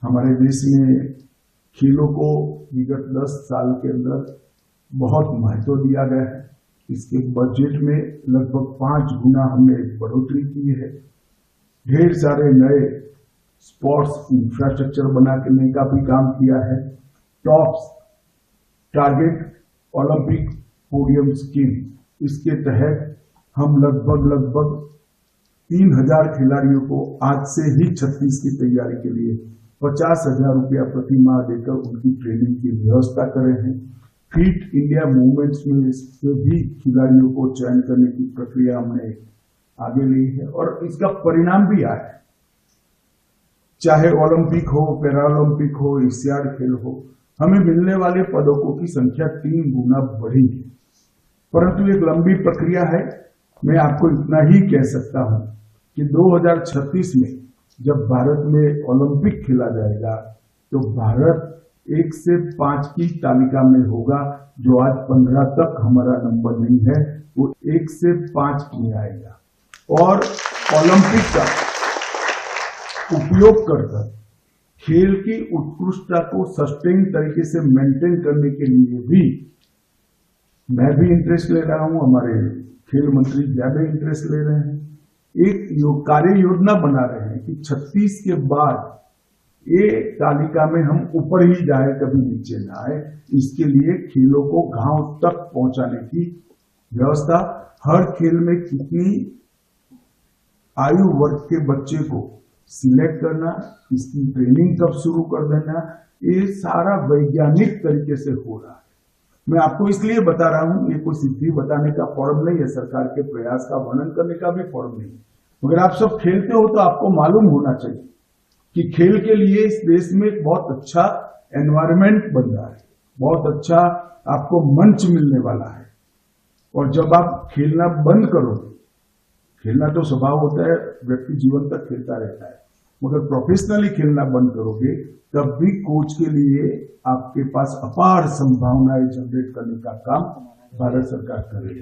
हमारे देश में खेलों को विगत 10 साल के अंदर बहुत महत्व दिया गया है। इसके बजट में लगभग 5 गुना हमने बढ़ोतरी की है। ढेर सारे नए स्पोर्ट्स इंफ्रास्ट्रक्चर बनाने का भी काम किया है। Tops target Olympic podium scheme, इसके तहत हम लगभग 3000 खिलाड़ियों को आज से ही 36 की तैयारी के लिए 50,000 रुपया प्रति माह देकर उनकी ट्रेनिंग की व्यवस्था करे हैं। फिट इंडिया मूवमेंट्स में से भी खिलाड़ियों को चयन करने की प्रक्रिया हमने आगे ली है और इसका परिणाम भी आया है। चाहे ओलंपिक हो, पैरालंपिक हो, एशियाड खेल हो, हमें मिलने वाले पदकों की संख्या 3 गुना बढ़ी है। परंतु एक लंबी प्रक्रिया है। मैं आपको इतना ही कह सकता हूं कि 2036 में जब भारत में ओलंपिक खेला जाएगा तो भारत 1 से 5 की तालिका में होगा। जो आज 15 तक हमारा नंबर नहीं है, वो 1 से 5 में आएगा। और ओलंपिक का उपयोग कर खेल की उत्कृष्टता को सस्टेन तरीके से मेंटेन करने के लिए भी मैं भी इंटरेस्ट ले रहा हूं, हमारे खेल मंत्री ज्यादा इंटरेस्ट ले रहे हैं। एक कार्य योजना बना रहे हैं कि 36 के बाद ये तालिका में हम ऊपर ही जाए, कभी नीचे ना आए। इसके लिए खेलों को गांव तक पहुंचाने की व्यवस्था, हर खेल में कितनी आयु वर्ग के बच्चे को सिलेक्ट करना, इसकी ट्रेनिंग कब शुरू कर देना, ये सारा वैज्ञानिक तरीके से हो रहा है। मैं आपको इसलिए बता रहा हूं, ये कोई सिद्धि बताने का फॉर्म नहीं है, सरकार के प्रयास का वर्णन करने का भी फॉर्म नहीं है। अगर आप सब खेलते हो तो आपको मालूम होना चाहिए कि खेल के लिए इस देश में बहुत अच्छा एनवायरमेंट बन रहा है, बहुत अच्छा आपको मंच मिलने वाला है। और जब आप खेलना बंद करोगे, खेलना तो स्वभाव होता है, व्यक्ति जीवन तक खेलता रहता है, मगर प्रोफेशनली खेलना बंद करोगे तब भी कोच के लिए आपके पास अपार संभावनाएं जनरेट करने का काम भारत सरकार करेगी।